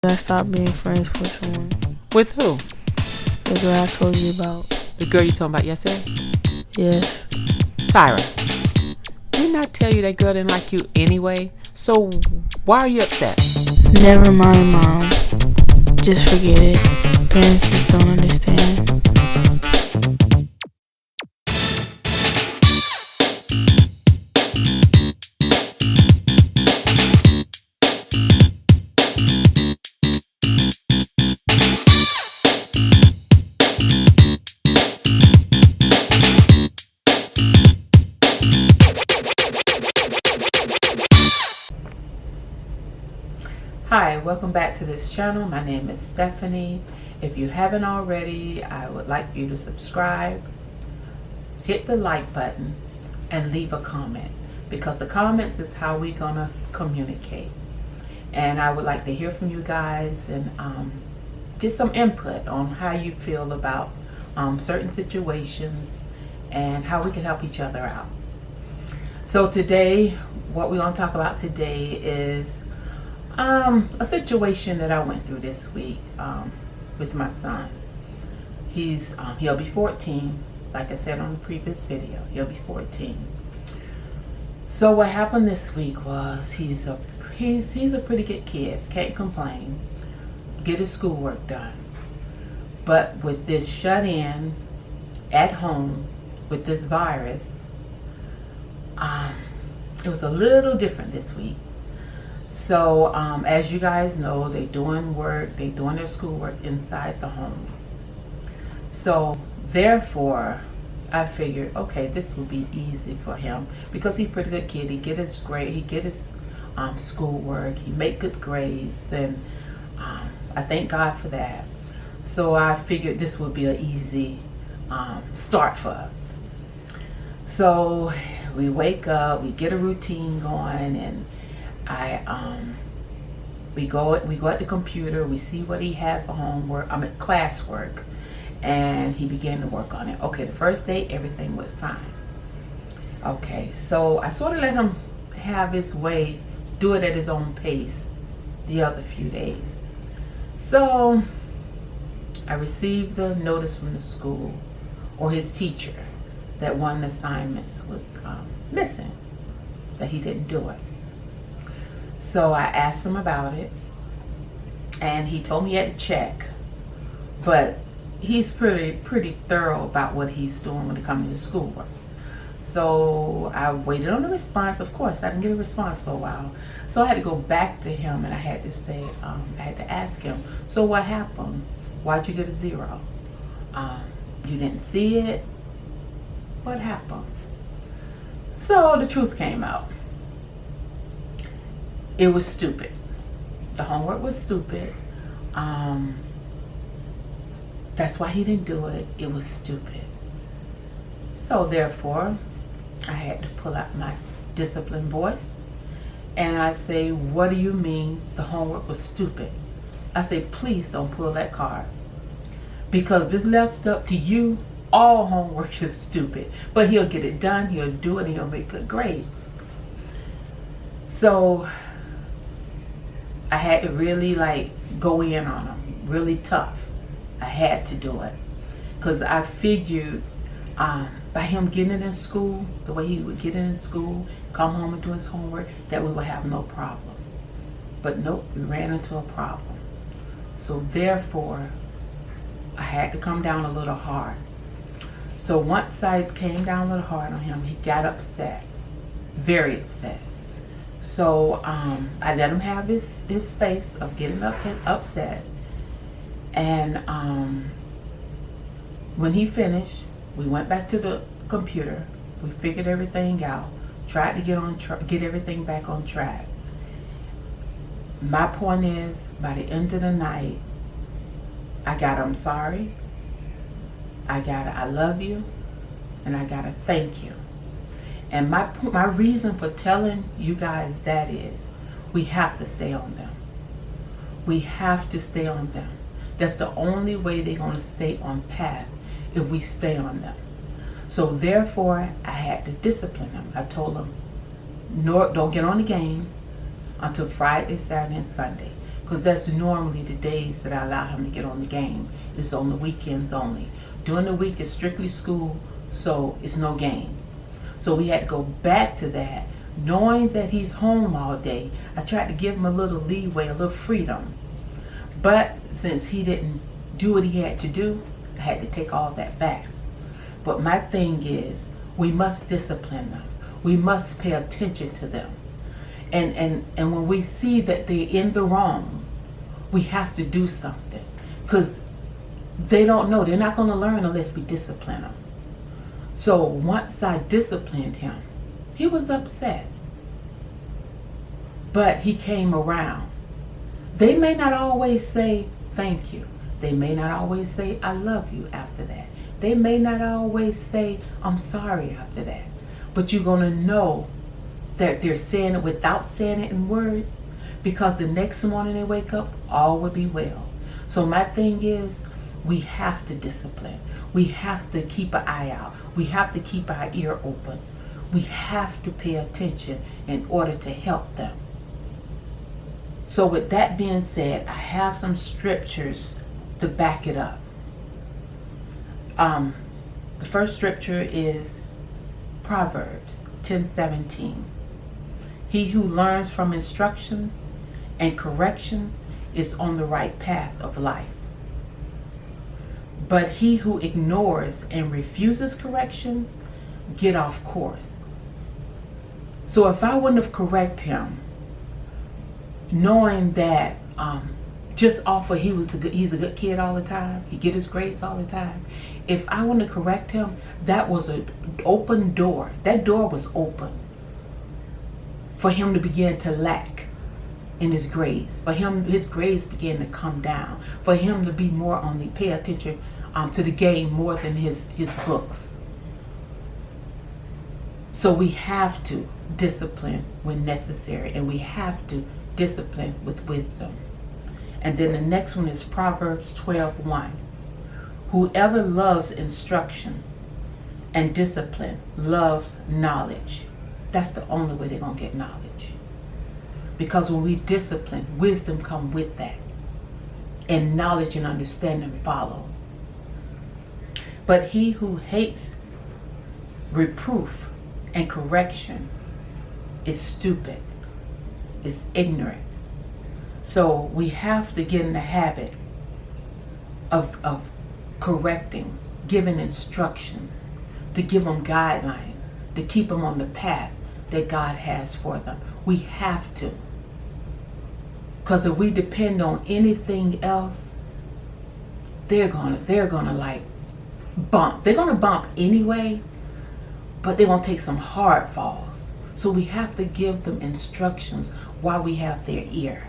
I stopped being friends with someone. With who? The girl I told you about. The girl you talking about yesterday? Yes. Tyra, didn't I tell you that girl didn't like you anyway? So why are you upset? Never mind, Mom. Just forget it. Parents just don't understand. Hi, welcome back to this channel. My name is Stephanie. If you haven't already, I would like you to subscribe, hit the like button, and leave a comment, because the comments is how we're gonna communicate. And I would like to hear from you guys and get some input on how you feel about certain situations and how we can help each other out. So today, what we're gonna talk about today is a situation that I went through this week with my son. He'll be 14, like I said on the previous video. He'll be 14. So what happened this week was he's a pretty good kid. Can't complain. Get his schoolwork done. But with this shut in at home with this virus, it was a little different this week. So as you guys know, they're doing their schoolwork inside the home. So therefore, I figured, okay, this will be easy for him because he's a pretty good kid. He get his grade, he get his schoolwork, he make good grades, and I thank God for that. So I figured this would be an easy start for us. So we wake up, we get a routine going, and we go at the computer, we see what he has for homework, classwork, and he began to work on it. Okay, the first day, everything went fine. Okay, so I sort of let him have his way, do it at his own pace the other few days. So I received a notice from the school or his teacher that one of the assignments was missing, that he didn't do it. So I asked him about it, and he told me he had to check, but he's pretty thorough about what he's doing when it comes to his schoolwork. So I waited on the response. Of course, I didn't get a response for a while. So I had to go back to him, and I had to say, I had to ask him, so what happened? Why'd you get a 0? You didn't see it? What happened? So the truth came out. It was stupid. The homework was stupid. That's why he didn't do it. It was stupid. So therefore, I had to pull out my disciplined voice, and I say, what do you mean the homework was stupid? I say, please don't pull that card, because if it's left up to you, all homework is stupid. But he'll get it done, he'll do it, and he'll make good grades. So I had to really go in on him, really tough. I had to do it, because I figured by him getting it in school, the way he would get it in school, come home and do his homework, that we would have no problem. But nope, we ran into a problem. So therefore, I had to come down a little hard. So once I came down a little hard on him, he got upset, very upset. So I let him have his space of getting upset. And when he finished, we went back to the computer. We figured everything out, tried to get everything back on track. My point is, by the end of the night, I got I'm sorry, I got I love you, and I got a thank you. And my reason for telling you guys that is, we have to stay on them. We have to stay on them. That's the only way they're going to stay on path, if we stay on them. So therefore, I had to discipline them. I told them, no, don't get on the game until Friday, Saturday, and Sunday. because that's normally the days that I allow him to get on the game. It's on the weekends only. During the week it's strictly school, so it's no games. So we had to go back to that, knowing that he's home all day. I tried to give him a little leeway, a little freedom. But since he didn't do what he had to do, I had to take all that back. But my thing is, we must discipline them. We must pay attention to them. And when we see that they're in the wrong, we have to do something. Because they don't know. They're not going to learn unless we discipline them. So once I disciplined him, he was upset. But he came around. They may not always say thank you. They may not always say I love you after that. They may not always say I'm sorry after that. But you're going to know that they're saying it without saying it in words, because the next morning they wake up, all will be well. So my thing is, we have to discipline. We have to keep an eye out. We have to keep our ear open. We have to pay attention in order to help them. So with that being said, I have some scriptures to back it up. The first scripture is Proverbs 10:17. He who learns from instructions and corrections is on the right path of life. But he who ignores and refuses corrections get off course. So if I wouldn't have corrected him, knowing that just off of he's a good kid all the time, he get his grades all the time, if I wouldn't have correct him, that was an open door. That door was open for him to begin to lack in his grades, for him his grades began to come down, for him to be more on the pay attention to the game more than his books. So we have to discipline when necessary, and we have to discipline with wisdom. And then the next one is Proverbs 12:1. Whoever loves instructions and discipline loves knowledge. That's the only way they're going to get knowledge. Because when we discipline, wisdom comes with that. And knowledge and understanding follow. But he who hates reproof and correction is stupid, is ignorant. So we have to get in the habit of correcting, giving instructions, to give them guidelines, to keep them on the path that God has for them. We have to. Because if we depend on anything else, they're gonna like bump. They're gonna bump anyway, but they're gonna take some hard falls. So we have to give them instructions while we have their ear.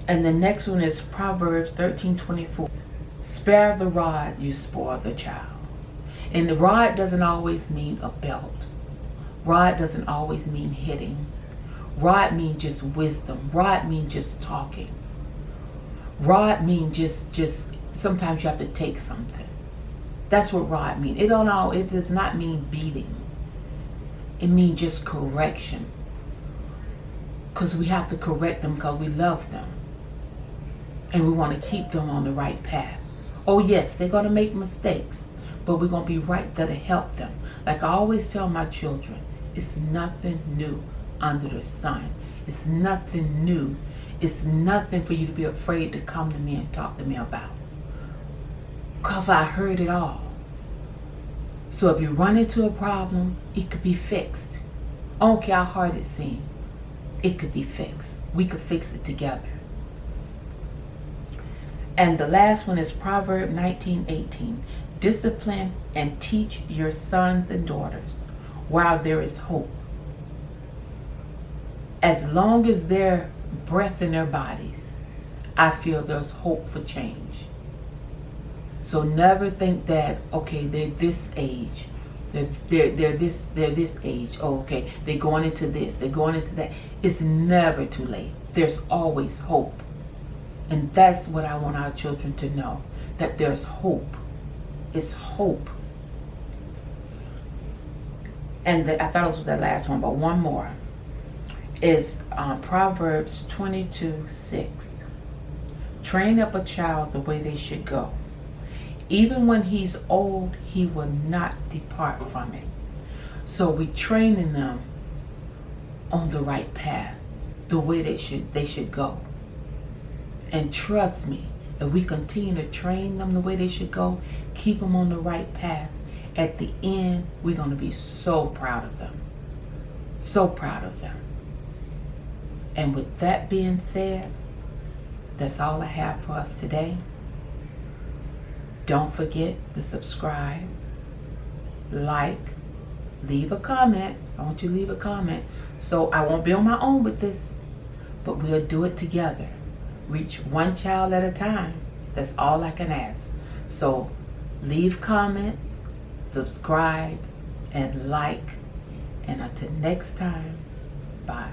And the next one is Proverbs 13:24. Spare the rod, you spoil the child. And the rod doesn't always mean a belt. Rod doesn't always mean hitting. Rod means just wisdom. Rod means just talking. Rod means just sometimes you have to take something. That's what rod means. It does not mean beating. It means just correction. Because we have to correct them because we love them. And we want to keep them on the right path. Oh yes, they're going to make mistakes, but we're going to be right there to help them. Like I always tell my children, it's nothing new under the sun. It's nothing new. It's nothing for you to be afraid to come to me and talk to me about. Because I heard it all. So if you run into a problem, it could be fixed. I don't care how hard it seems. It could be fixed. We could fix it together. And the last one is Proverbs 19:18. Discipline and teach your sons and daughters while there is hope. As long as there's breath in their bodies, I feel there's hope for change. So never think that, okay, they're this age. They're this age. Oh, okay, they're going into this, they're going into that. It's never too late. There's always hope. And that's what I want our children to know, that there's hope. It's hope. And I thought it was the last one, but one more. is Proverbs 22:6. Train up a child the way they should go. Even when he's old, he will not depart from it. So we training them on the right path, the way they should go. And trust me, if we continue to train them the way they should go, keep them on the right path, at the end, we're going to be so proud of them. So proud of them. And with that being said, that's all I have for us today. Don't forget to subscribe, like, leave a comment. I want you to leave a comment. So I won't be on my own with this, but we'll do it together. Reach one child at a time. That's all I can ask. So leave comments, subscribe, and like. And until next time, bye.